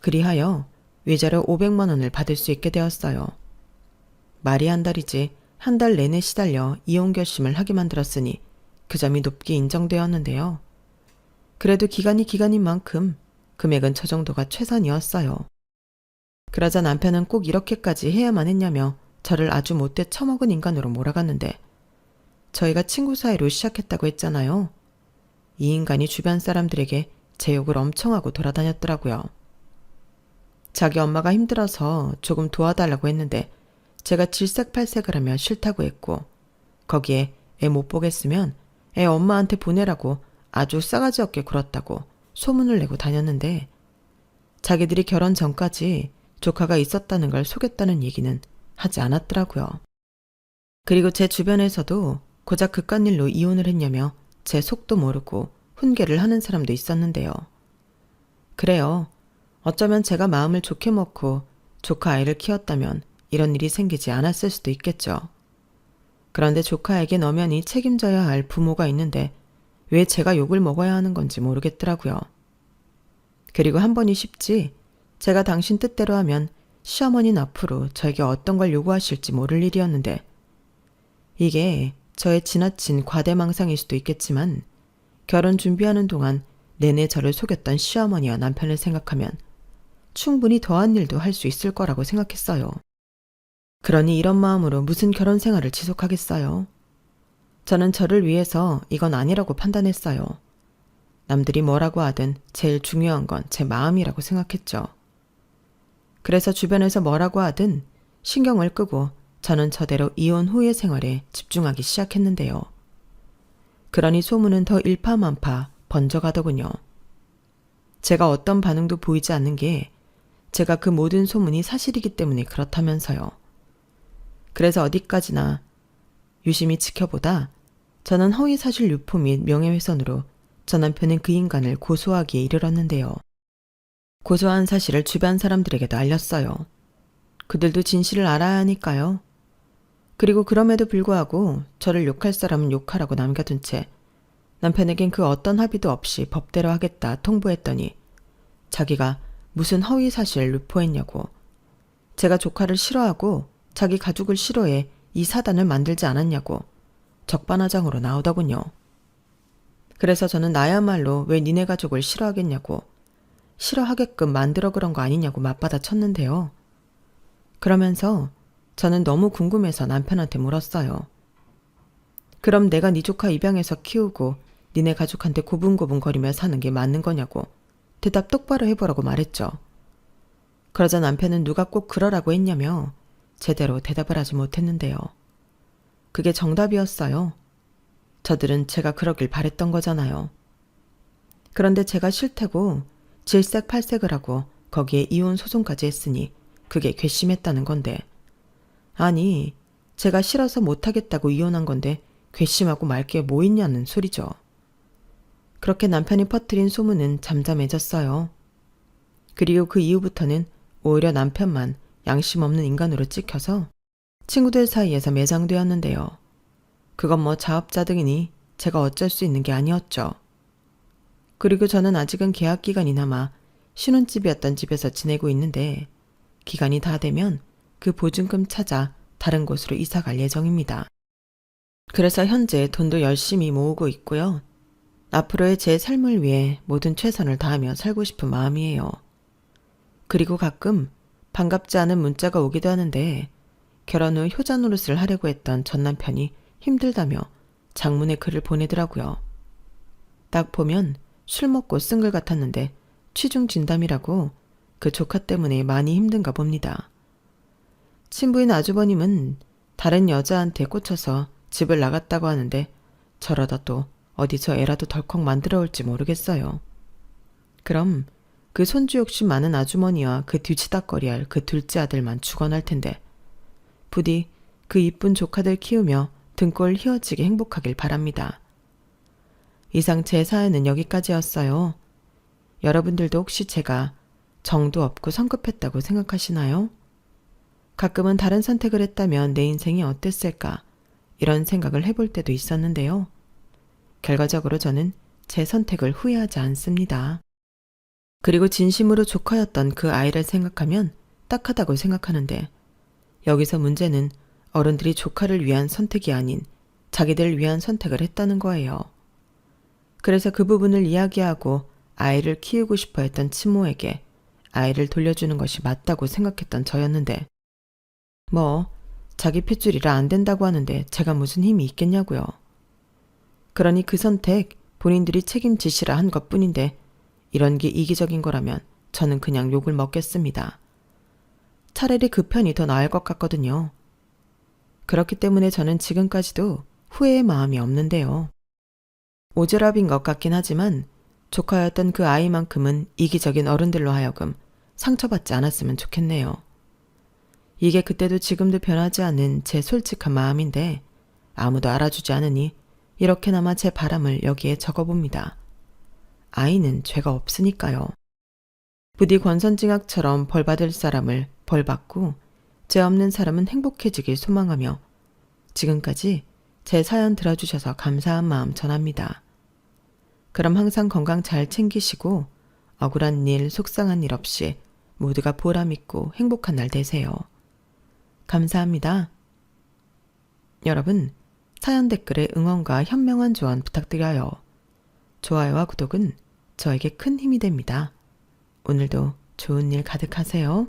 그리하여 위자료 500만 원을 받을 수 있게 되었어요. 말이 한 달이지 한 달 내내 시달려 이혼 결심을 하게 만들었으니 그 점이 높게 인정되었는데요. 그래도 기간이 기간인 만큼 금액은 저 정도가 최선이었어요. 그러자 남편은 꼭 이렇게까지 해야만 했냐며 저를 아주 못돼 처먹은 인간으로 몰아갔는데 저희가 친구 사이로 시작했다고 했잖아요. 이 인간이 주변 사람들에게 제 욕을 엄청 하고 돌아다녔더라고요. 자기 엄마가 힘들어서 조금 도와달라고 했는데 제가 질색팔색을 하며 싫다고 했고 거기에 애 못 보겠으면 애 엄마한테 보내라고 아주 싸가지 없게 굴었다고 소문을 내고 다녔는데 자기들이 결혼 전까지 조카가 있었다는 걸 속였다는 얘기는 하지 않았더라고요. 그리고 제 주변에서도 고작 그깟 일로 이혼을 했냐며 제 속도 모르고 훈계를 하는 사람도 있었는데요. 그래요. 어쩌면 제가 마음을 좋게 먹고 조카 아이를 키웠다면 이런 일이 생기지 않았을 수도 있겠죠. 그런데 조카에겐 엄연히 책임져야 할 부모가 있는데 왜 제가 욕을 먹어야 하는 건지 모르겠더라고요. 그리고 한 번이 쉽지 제가 당신 뜻대로 하면 시어머니는 앞으로 저에게 어떤 걸 요구하실지 모를 일이었는데 이게 저의 지나친 과대망상일 수도 있겠지만 결혼 준비하는 동안 내내 저를 속였던 시어머니와 남편을 생각하면 충분히 더한 일도 할 수 있을 거라고 생각했어요. 그러니 이런 마음으로 무슨 결혼 생활을 지속하겠어요. 저는 저를 위해서 이건 아니라고 판단했어요. 남들이 뭐라고 하든 제일 중요한 건 제 마음이라고 생각했죠. 그래서 주변에서 뭐라고 하든 신경을 끄고 저는 저대로 이혼 후의 생활에 집중하기 시작했는데요. 그러니 소문은 더 일파만파 번져가더군요. 제가 어떤 반응도 보이지 않는 게 제가 그 모든 소문이 사실이기 때문에 그렇다면서요. 그래서 어디까지나 유심히 지켜보다 저는 허위사실 유포 및 명예훼손으로 저 남편은 그 인간을 고소하기에 이르렀는데요. 고소한 사실을 주변 사람들에게도 알렸어요. 그들도 진실을 알아야 하니까요. 그리고 그럼에도 불구하고 저를 욕할 사람은 욕하라고 남겨둔 채 남편에겐 그 어떤 합의도 없이 법대로 하겠다 통보했더니 자기가 무슨 허위사실을 유포했냐고 제가 조카를 싫어하고 자기 가족을 싫어해 이 사단을 만들지 않았냐고 적반하장으로 나오더군요. 그래서 저는 나야말로 왜 니네 가족을 싫어하겠냐고, 싫어하게끔 만들어 그런 거 아니냐고 맞받아 쳤는데요. 그러면서 저는 너무 궁금해서 남편한테 물었어요. 그럼 내가 네 조카 입양해서 키우고 니네 가족한테 고분고분거리며 사는 게 맞는 거냐고 대답 똑바로 해보라고 말했죠. 그러자 남편은 누가 꼭 그러라고 했냐며 제대로 대답을 하지 못했는데요. 그게 정답이었어요. 저들은 제가 그러길 바랬던 거잖아요. 그런데 제가 싫다고 질색팔색을 하고 거기에 이혼 소송까지 했으니 그게 괘씸했다는 건데, 아니 제가 싫어서 못하겠다고 이혼한 건데 괘씸하고 말 게 뭐 있냐는 소리죠. 그렇게 남편이 퍼뜨린 소문은 잠잠해졌어요. 그리고 그 이후부터는 오히려 남편만 양심 없는 인간으로 찍혀서 친구들 사이에서 매장되었는데요. 그건 뭐 자업자득이니 제가 어쩔 수 있는 게 아니었죠. 그리고 저는 아직은 계약 기간이 남아 신혼집이었던 집에서 지내고 있는데, 기간이 다 되면 그 보증금 찾아 다른 곳으로 이사 갈 예정입니다. 그래서 현재 돈도 열심히 모으고 있고요. 앞으로의 제 삶을 위해 모든 최선을 다하며 살고 싶은 마음이에요. 그리고 가끔 반갑지 않은 문자가 오기도 하는데, 결혼 후 효자 노릇을 하려고 했던 전 남편이 힘들다며 장문의 글을 보내더라고요. 딱 보면 술 먹고 쓴 글 같았는데 취중 진담이라고 그 조카 때문에 많이 힘든가 봅니다. 친부인 아주버님은 다른 여자한테 꽂혀서 집을 나갔다고 하는데, 저러다 또 어디서 애라도 덜컥 만들어 올지 모르겠어요. 그럼 그 손주 욕심 많은 아주머니와 그 뒤치다꺼리할 그 둘째 아들만 죽어날 텐데, 부디 그 이쁜 조카들 키우며 등골 휘어지게 행복하길 바랍니다. 이상 제 사연은 여기까지였어요. 여러분들도 혹시 제가 정도 없고 성급했다고 생각하시나요? 가끔은 다른 선택을 했다면 내 인생이 어땠을까, 이런 생각을 해볼 때도 있었는데요. 결과적으로 저는 제 선택을 후회하지 않습니다. 그리고 진심으로 조카였던 그 아이를 생각하면 딱하다고 생각하는데, 여기서 문제는 어른들이 조카를 위한 선택이 아닌 자기들을 위한 선택을 했다는 거예요. 그래서 그 부분을 이야기하고 아이를 키우고 싶어 했던 친모에게 아이를 돌려주는 것이 맞다고 생각했던 저였는데, 뭐 자기 핏줄이라 안 된다고 하는데 제가 무슨 힘이 있겠냐고요. 그러니 그 선택 본인들이 책임지시라 한 것뿐인데, 이런 게 이기적인 거라면 저는 그냥 욕을 먹겠습니다. 차라리 그 편이 더 나을 것 같거든요. 그렇기 때문에 저는 지금까지도 후회의 마음이 없는데요. 오지랖인 것 같긴 하지만 조카였던 그 아이만큼은 이기적인 어른들로 하여금 상처받지 않았으면 좋겠네요. 이게 그때도 지금도 변하지 않은 제 솔직한 마음인데, 아무도 알아주지 않으니 이렇게나마 제 바람을 여기에 적어봅니다. 아이는 죄가 없으니까요. 부디 권선징악처럼 벌받을 사람을 벌받고 죄 없는 사람은 행복해지길 소망하며, 지금까지 제 사연 들어주셔서 감사한 마음 전합니다. 그럼 항상 건강 잘 챙기시고 억울한 일, 속상한 일 없이 모두가 보람있고 행복한 날 되세요. 감사합니다. 여러분, 사연 댓글에 응원과 현명한 조언 부탁드려요. 좋아요와 구독은 저에게 큰 힘이 됩니다. 오늘도 좋은 일 가득하세요.